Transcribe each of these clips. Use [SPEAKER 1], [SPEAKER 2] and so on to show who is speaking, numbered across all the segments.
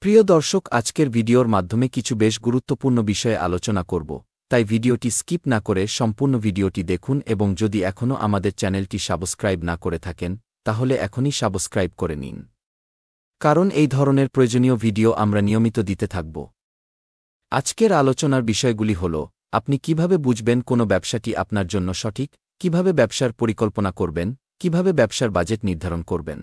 [SPEAKER 1] প্রিয় দর্শক, আজকের ভিডিওর মাধ্যমে কিছু বেশ গুরুত্বপূর্ণ বিষয়ে আলোচনা করব, তাই ভিডিওটি স্কিপ না করে সম্পূর্ণ ভিডিওটি দেখুন এবং যদি এখনও আমাদের চ্যানেলটি সাবস্ক্রাইব না করে থাকেন তাহলে এখনই সাবস্ক্রাইব করে নিন, কারণ এই ধরনের প্রয়োজনীয় ভিডিও আমরা নিয়মিত দিতে থাকব। আজকের আলোচনার বিষয়গুলি হল: আপনি কিভাবে বুঝবেন কোনো ব্যবসাটি আপনার জন্য সঠিক, কিভাবে ব্যবসার পরিকল্পনা করবেন, কিভাবে ব্যবসার বাজেট নির্ধারণ করবেন,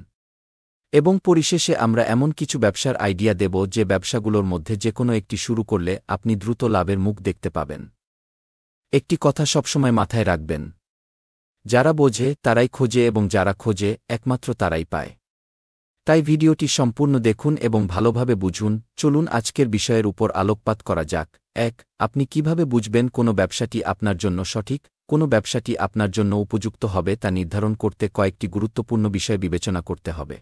[SPEAKER 1] এবং পরিশেষে আমরা এমন কিছু ব্যবসার আইডিয়া দেব যে ব্যবসাগুলোর মধ্যে যেকোনো একটি শুরু করলে আপনি দ্রুত লাভের মুখ দেখতে পাবেন। একটি কথা সবসময় মাথায় রাখবেন, যারা বোঝে তারাই খোঁজে এবং যারা খোঁজে একমাত্র তারাই পায়। তাই ভিডিওটি সম্পূর্ণ দেখুন এবং ভালোভাবে বুঝুন। চলুন আজকের বিষয়ের উপর আলোকপাত করা যাক। ১. আপনি কিভাবে বুঝবেন কোনো ব্যবসাটি আপনার জন্য সঠিক, কোনো ব্যবসাটি আপনার জন্য উপযুক্ত হবে তা নির্ধারণ করতে কয়েকটি গুরুত্বপূর্ণ বিষয় বিবেচনা করতে হবে।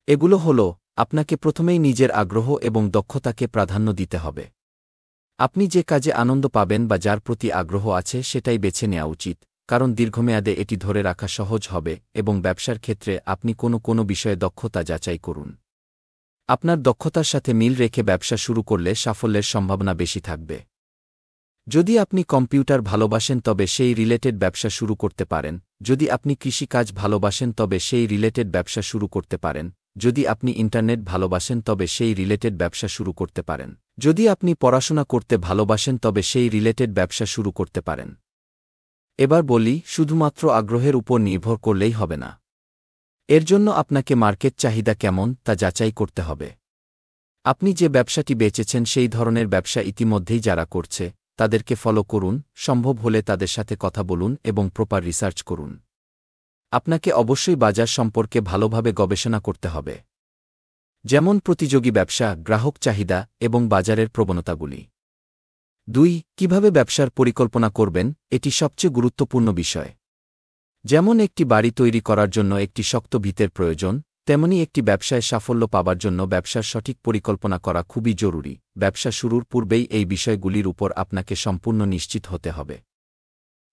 [SPEAKER 1] এগুলো হল: আপনাকে প্রথমেই নিজের আগ্রহ এবং দক্ষতাকে প্রাধান্য দিতে হবে। আপনি যে কাজে আনন্দ পাবেন বা যার প্রতি আগ্রহ আছে সেটাই বেছে নেওয়া উচিত, কারণ দীর্ঘমেয়াদে এটি ধরে রাখা সহজ হবে। এবং ব্যবসার ক্ষেত্রে আপনি কোনো বিষয়ে দক্ষতা যাচাই করুন। আপনার দক্ষতার সাথে মিল রেখে ব্যবসা শুরু করলে সাফল্যের সম্ভাবনা বেশি থাকবে। যদি আপনি কম্পিউটার ভালোবাসেন তবে সেই রিলেটেড ব্যবসা শুরু করতে পারেন। যদি আপনি কৃষিকাজ ভালোবাসেন তবে সেই রিলেটেড ব্যবসা শুরু করতে পারেন। যদি আপনি ইন্টারনেট ভালোবাসেন তবে সেই রিলেটেড ব্যবসা শুরু করতে পারেন। যদি আপনি পড়াশোনা করতে ভালোবাসেন তবে সেই রিলেটেড ব্যবসা শুরু করতে পারেন। এবার বলি, শুধুমাত্র আগ্রহের উপর নির্ভর করলেই হবে না। এর জন্য আপনাকে মার্কেট চাহিদা কেমন তা যাচাই করতে হবে। আপনি যে ব্যবসাটি বেচেছেন সেই ধরনের ব্যবসা ইতিমধ্যেই যারা করছে তাদেরকে ফলো করুন, সম্ভব হলে তাদের সাথে কথা বলুন এবং প্রপার রিসার্চ করুন। আপনাকে অবশ্যই বাজার সম্পর্কে ভালোভাবে গবেষণা করতে হবে, যেমন প্রতিযোগী ব্যবসা, গ্রাহক চাহিদা এবং বাজারের প্রবণতাগুলি। ২. কিভাবে ব্যবসার পরিকল্পনা করবেন, এটি সবচেয়ে গুরুত্বপূর্ণ বিষয়। যেমন একটি বাড়ি তৈরি করার জন্য একটি শক্ত ভিতের প্রয়োজন, তেমনি একটি ব্যবসায় সাফল্য পাবার জন্য ব্যবসার সঠিক পরিকল্পনা করা খুবই জরুরি। ব্যবসা শুরুর পূর্বেই এই বিষয়গুলির উপর আপনাকে সম্পূর্ণ নিশ্চিত হতে হবে।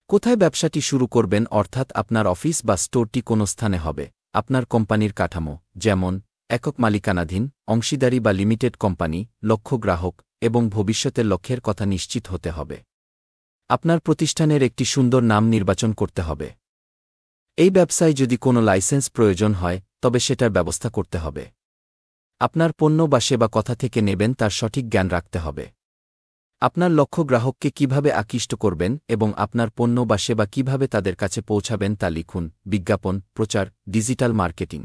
[SPEAKER 1] কোথায় ব্যবসাটি শুরু করবেন, অর্থাৎ আপনার অফিস বা স্টোরটি কোন স্থানে হবে, আপনার কোম্পানির কাঠামো, যেমন একক মালিকানাধীন, অংশীদারি বা লিমিটেড কোম্পানি, লক্ষ্য গ্রাহক এবং ভবিষ্যতের লক্ষ্যের কথা নিশ্চিত হতে হবে। আপনার প্রতিষ্ঠানের একটি সুন্দর নাম নির্বাচন করতে হবে। এই ব্যবসায় যদি কোনো লাইসেন্স প্রয়োজন হয় তবে সেটার ব্যবস্থা করতে হবে। আপনার পণ্য বা সেবা কোথা থেকে নেবেন তার সঠিক জ্ঞান রাখতে হবে। আপনার লক্ষ্য গ্রাহককে কিভাবে আকৃষ্ট করবেন এবং আপনার পণ্য বা সেবা কিভাবে তাদের কাছে পৌঁছাবেন তা লিখুন। বিজ্ঞাপন, প্রচার, ডিজিটাল মার্কেটিং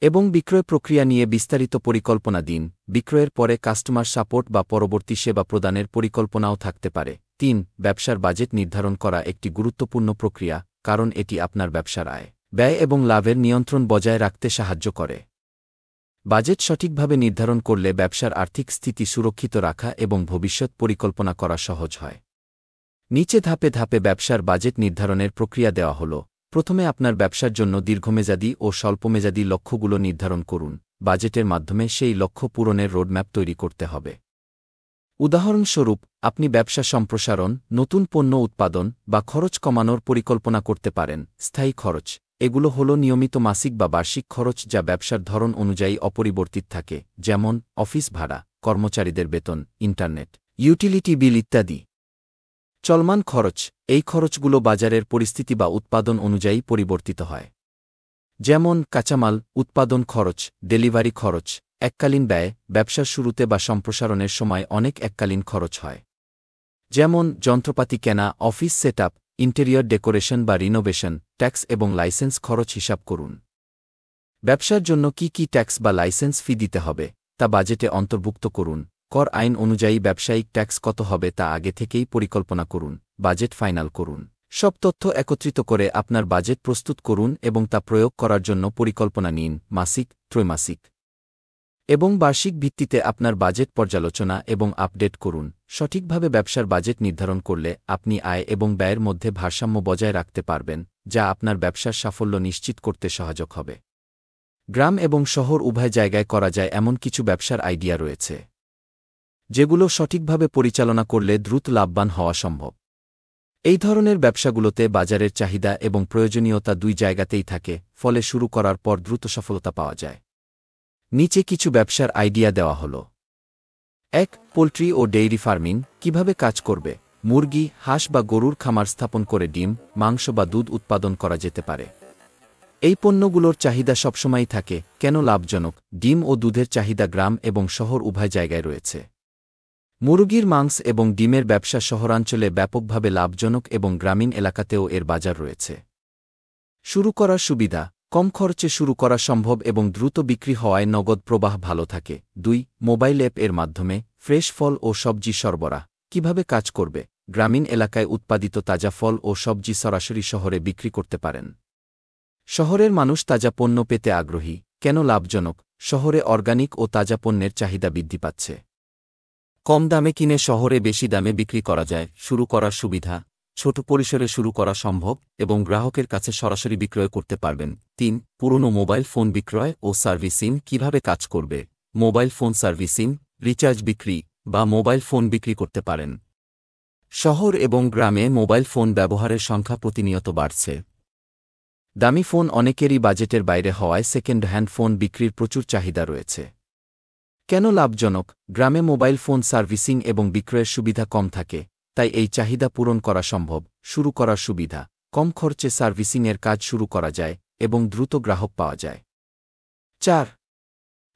[SPEAKER 1] এবং বিক্রয় প্রক্রিয়া নিয়ে বিস্তারিত পরিকল্পনা দিন। বিক্রয়ের পরে কাস্টমার সাপোর্ট বা পরবর্তী সেবা প্রদানের পরিকল্পনাও থাকতে পারে। ৩. ব্যবসার বাজেট নির্ধারণ করা একটি গুরুত্বপূর্ণ প্রক্রিয়া, কারণ এটি আপনার ব্যবসার আয়, ব্যয় এবং লাভের নিয়ন্ত্রণ বজায় রাখতে সাহায্য করে। বাজেট সঠিকভাবে নির্ধারণ করলে ব্যবসার আর্থিক স্থিতি সুরক্ষিত রাখা এবং ভবিষ্যৎ পরিকল্পনা করা সহজ হয়। নিচে ধাপে ধাপে ব্যবসার বাজেট নির্ধারণের প্রক্রিয়া দেওয়া হল। প্রথমে আপনার ব্যবসার জন্য দীর্ঘমেয়াদী ও স্বল্পমেয়াদী লক্ষ্যগুলো নির্ধারণ করুন। বাজেটের মাধ্যমে সেই লক্ষ্য পূরণের রোডম্যাপ তৈরি করতে হবে। উদাহরণস্বরূপ, আপনি ব্যবসা সম্প্রসারণ, নতুন পণ্য উৎপাদন বা খরচ কমানোর পরিকল্পনা করতে পারেন। স্থায়ী খরচ, এগুলো হল নিয়মিত মাসিক বা বার্ষিক খরচ যা ব্যবসার ধরন অনুযায়ী অপরিবর্তিত থাকে, যেমন অফিস ভাড়া, কর্মচারীদের বেতন, ইন্টারনেট, ইউটিলিটি বিল ইত্যাদি। চলমান খরচ, এই খরচগুলো বাজারের পরিস্থিতি বা উৎপাদন অনুযায়ী পরিবর্তিত হয়, যেমন কাঁচামাল, উৎপাদন খরচ, ডেলিভারি খরচ। এককালীন ব্যয়, ব্যবসার শুরুতে বা সম্প্রসারণের সময় অনেক এককালীন খরচ হয়, যেমন যন্ত্রপাতি কেনা, অফিস সেটআপ, ইন্টেরিয়র ডেকোরেশন বা রিনোভেশন। ট্যাক্স এবং লাইসেন্স খরচ হিসাব করুন। ব্যবসার জন্য কি ট্যাক্স বা লাইসেন্স ফি দিতে হবে তা বাজেটে অন্তর্ভুক্ত করুন। কর আইন অনুযায়ী ব্যবসায়িক ট্যাক্স কত হবে তা আগে থেকেই পরিকল্পনা করুন। বাজেট ফাইনাল করুন। সব তথ্য একত্রিত করে আপনার বাজেট প্রস্তুত করুন এবং তা প্রয়োগ করার জন্য পরিকল্পনা নিন। মাসিক, ত্রৈমাসিক এবং বার্ষিক ভিত্তিতে আপনার বাজেট পর্যালোচনা এবং আপডেট করুন। সঠিকভাবে ব্যবসার বাজেট নির্ধারণ করলে আপনি আয় এবং ব্যয়ের মধ্যে ভারসাম্য বজায় রাখতে পারবেন, যা আপনার ব্যবসার সাফল্য নিশ্চিত করতে সহায়ক হবে। গ্রাম এবং শহর উভয় জায়গায় করা যায় এমন কিছু ব্যবসার আইডিয়া রয়েছে, যেগুলো সঠিকভাবে পরিচালনা করলে দ্রুত লাভবান হওয়া সম্ভব। এই ধরনের ব্যবসাগুলোতে বাজারের চাহিদা এবং প্রয়োজনীয়তা দুই জায়গাতেই থাকে, ফলে শুরু করার পর দ্রুত সফলতা পাওয়া যায়। নিচে কিছু ব্যবসার আইডিয়া দেওয়া হল। ১. পোল্ট্রি ও ডেইরি ফার্মিং কিভাবে কাজ করবে। মুরগি, হাঁস বা গরুর খামার স্থাপন করে ডিম, মাংস বা দুধ উৎপাদন করা যেতে পারে। এই পণ্যগুলোর চাহিদা সবসময়ই থাকে। কেন লাভজনক। ডিম ও দুধের চাহিদা গ্রাম এবং শহর উভয় জায়গায় রয়েছে। মুরগির মাংস এবং ডিমের ব্যবসা শহরাঞ্চলে ব্যাপকভাবে লাভজনক এবং গ্রামীণ এলাকাতেও এর বাজার রয়েছে। শুরু করার সুবিধা। কম খরচে শুরু করা সম্ভব এবং দ্রুত বিক্রি হওয়ায় নগদ প্রবাহ ভালো থাকে। ২. মোবাইল অ্যাপ এর মাধ্যমে ফ্রেশ ফল ও সবজি সরবরাহ কিভাবে কাজ করবে। গ্রামীণ এলাকায় উৎপাদিত তাজা ফল ও সবজি সরাসরি শহরে বিক্রি করতে পারেন। শহরের মানুষ তাজা পণ্য পেতে আগ্রহী। কেন লাভজনক। শহরে অর্গানিক ও তাজা পণ্যের চাহিদা বৃদ্ধি পাচ্ছে। কম দামে কিনে শহরে বেশি দামে বিক্রি করা যায়। শুরু করার সুবিধা। ছোট পরিসরে শুরু করা সম্ভব এবং গ্রাহকের কাছে সরাসরি বিক্রয় করতে পারবেন। ৩. পুরনো মোবাইল ফোন বিক্রয় ও সার্ভিসিং কিভাবে কাজ করবে। মোবাইল ফোন সার্ভিসিং, রিচার্জ বিক্রি বা মোবাইল ফোন বিক্রি করতে পারেন। শহর এবং গ্রামে মোবাইল ফোন ব্যবহারের সংখ্যা প্রতিনিয়ত বাড়ছে। দামি ফোন অনেকেরই বাজেটের বাইরে হওয়ায় সেকেন্ড হ্যান্ড ফোন বিক্রির প্রচুর চাহিদা রয়েছে। কেন লাভজনক। গ্রামে মোবাইল ফোন সার্ভিসিং এবং বিক্রয়ের সুবিধা কম থাকে, তাই এই চাহিদা পূরণ করা সম্ভব। শুরু করার সুবিধা। কম খরচে সার্ভিসিংয়ের কাজ শুরু করা যায় এবং দ্রুত গ্রাহক পাওয়া যায়। ৪.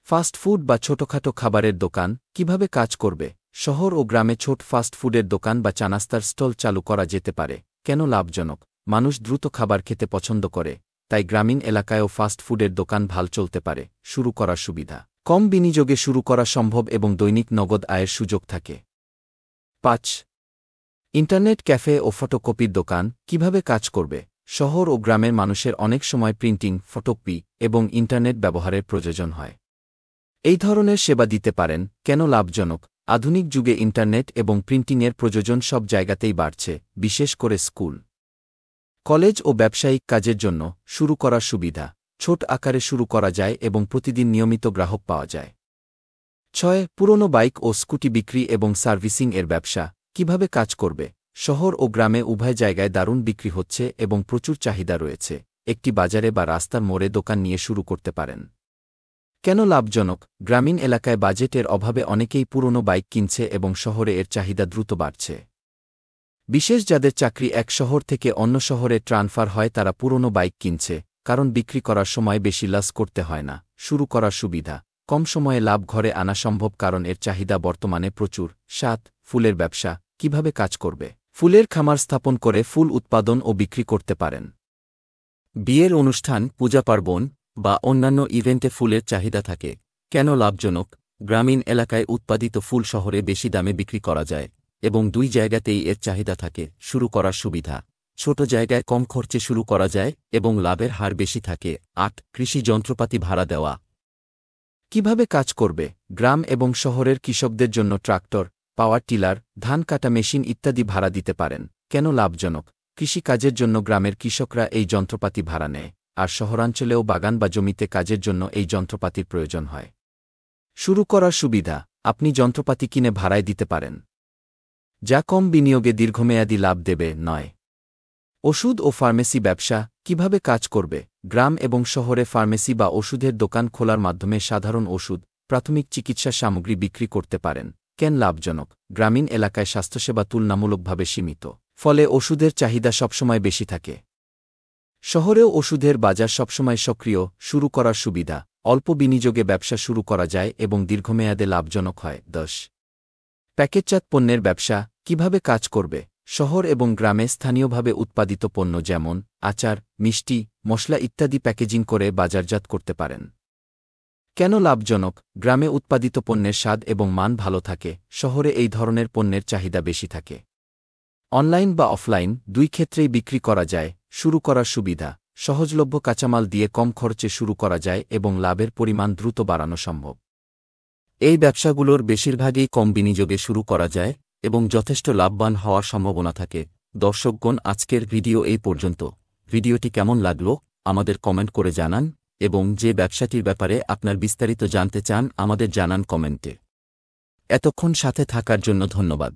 [SPEAKER 1] ফাস্ট ফুড বা ছোটখাটো খাবারের দোকান কিভাবে কাজ করবে। শহর ও গ্রামে ছোট ফাস্ট ফুডের দোকান বা চানাস্তার স্টল চালু করা যেতে পারে। কেন লাভজনক। মানুষ দ্রুত খাবার খেতে পছন্দ করে, তাই গ্রামীণ এলাকায়ও ফাস্ট ফুডের দোকান ভাল চলতে পারে। শুরু করার সুবিধা। কম বিনিয়োগে শুরু করা সম্ভব এবং দৈনিক নগদ আয়ের সুযোগ থাকে। ৫. ইন্টারনেট ক্যাফে ও ফটোকপির দোকান কিভাবে কাজ করবে। শহর ও গ্রামের মানুষের অনেক সময় প্রিন্টিং, ফটোকপি এবং ইন্টারনেট ব্যবহারের প্রয়োজন হয়। এই ধরনের সেবা দিতে পারেন। কেন লাভজনক। আধুনিক যুগে ইন্টারনেট এবং প্রিন্টিংয়ের প্রয়োজন সব জায়গাতেই বাড়ছে, বিশেষ করে স্কুল, কলেজ ও ব্যবসায়িক কাজের জন্য। শুরু করার সুবিধা। ছোট আকারে শুরু করা যায় এবং প্রতিদিন নিয়মিত গ্রাহক পাওয়া যায়। ৬. পুরনো বাইক ও স্কুটি বিক্রি এবং সার্ভিসিং এর ব্যবসা কিভাবে কাজ করবে। শহর ও গ্রামে উভয় জায়গায় দারুণ বিক্রি হচ্ছে এবং প্রচুর চাহিদা রয়েছে। একটি বাজারে বা রাস্তার মোড়ে দোকান নিয়ে শুরু করতে পারেন। কেন লাভজনক। গ্রামীণ এলাকায় বাজেটের অভাবে অনেকেই পুরনো বাইক কিনছে এবং শহরে এর চাহিদা দ্রুত বাড়ছে। বিশেষ যাদের চাকরি এক শহর থেকে অন্য শহরে ট্রান্সফার হয় তারা পুরনো বাইক কিনছে, কারণ বিক্রি করার সময় বেশি লস করতে হয় না। শুরু করার সুবিধা। কম সময়ে লাভ ঘরে আনা সম্ভব কারণ এর চাহিদা বর্তমানে প্রচুর। ৭. ফুলের ব্যবসা কিভাবে কাজ করবে। ফুলের খামার স্থাপন করে ফুল উৎপাদন ও বিক্রি করতে পারেন। বিয়ের অনুষ্ঠান, পূজা পার্বণ বা অন্যান্য ইভেন্টে ফুলের চাহিদা থাকে। কেন লাভজনক। গ্রামীণ এলাকায় উৎপাদিত ফুল শহরে বেশি দামে বিক্রি করা যায় এবং দুই জায়গাতেই এর চাহিদা থাকে। শুরু করার সুবিধা। ছোট জায়গায় কম খরচে শুরু করা যায় এবং লাভের হার বেশি থাকে। ৮. কৃষি যন্ত্রপাতি ভাড়া দেওয়া কিভাবে কাজ করবে। গ্রাম এবং শহরের কৃষকদের জন্য ট্রাক্টর, পাওয়ার টিলার, ধান কাটা মেশিন ইত্যাদি ভাড়া দিতে পারেন। কেন লাভজনক। কৃষি কাজের জন্য গ্রামের কৃষকরা এই যন্ত্রপাতি ভাড়া নেয়, আর শহরাঞ্চলেও বাগান বা জমিতে কাজের জন্য এই যন্ত্রপাতির প্রয়োজন হয়। শুরু করার সুবিধা। আপনি যন্ত্রপাতি কিনে ভাড়ায় দিতে পারেন, যা কম বিনিয়োগে দীর্ঘমেয়াদী লাভ দেবে। ৯. ওষুধ ও ফার্মেসি ব্যবসা কিভাবে কাজ করবে। গ্রাম এবং শহরে ফার্মেসি বা ওষুধের দোকান খোলার মাধ্যমে সাধারণ ওষুধ, প্রাথমিক চিকিৎসা সামগ্রী বিক্রি করতে পারেন। কেন লাভজনক। গ্রামীণ এলাকায় স্বাস্থ্যসেবা তুলনামূলকভাবে সীমিত, ফলে ওষুধের চাহিদা সবসময় বেশি থাকে। শহরেও ওষুধের বাজার সবসময় সক্রিয়। শুরু করার সুবিধা। অল্প বিনিয়োগে ব্যবসা শুরু করা যায় এবং দীর্ঘমেয়াদে লাভজনক হয়। ১০. প্যাকেটজাত পণ্যের ব্যবসা কিভাবে কাজ করবে। শহর এবং গ্রামে স্থানীয়ভাবে উৎপাদিত পণ্য যেমন আচার, মিষ্টি, মশলা ইত্যাদি প্যাকেজিং করে বাজারজাত করতে পারেন। কেন লাভজনক। গ্রামে উৎপাদিত পণ্যের স্বাদ এবং মান ভালো থাকে, শহরে এই ধরনের পণ্যের চাহিদা বেশি থাকে। অনলাইন বা অফলাইন দুই ক্ষেত্রেই বিক্রি করা যায়। শুরু করার সুবিধা। সহজলভ্য কাঁচামাল দিয়ে কম খরচে শুরু করা যায় এবং লাভের পরিমাণ দ্রুত বাড়ানো সম্ভব। এই ব্যবসাগুলোর বেশিরভাগই কম বিনিয়োগে শুরু করা যায় এবং যথেষ্ট লাভবান হওয়ার সম্ভাবনা থাকে। দর্শকগণ, আজকের ভিডিও এই পর্যন্ত। ভিডিওটি কেমন লাগলো আমাদের কমেন্ট করে জানান এবং যে ব্যবসাটির ব্যাপারে আপনার বিস্তারিত জানতে চান আমাদের জানান কমেন্টে। এতক্ষণ সাথে থাকার জন্য ধন্যবাদ।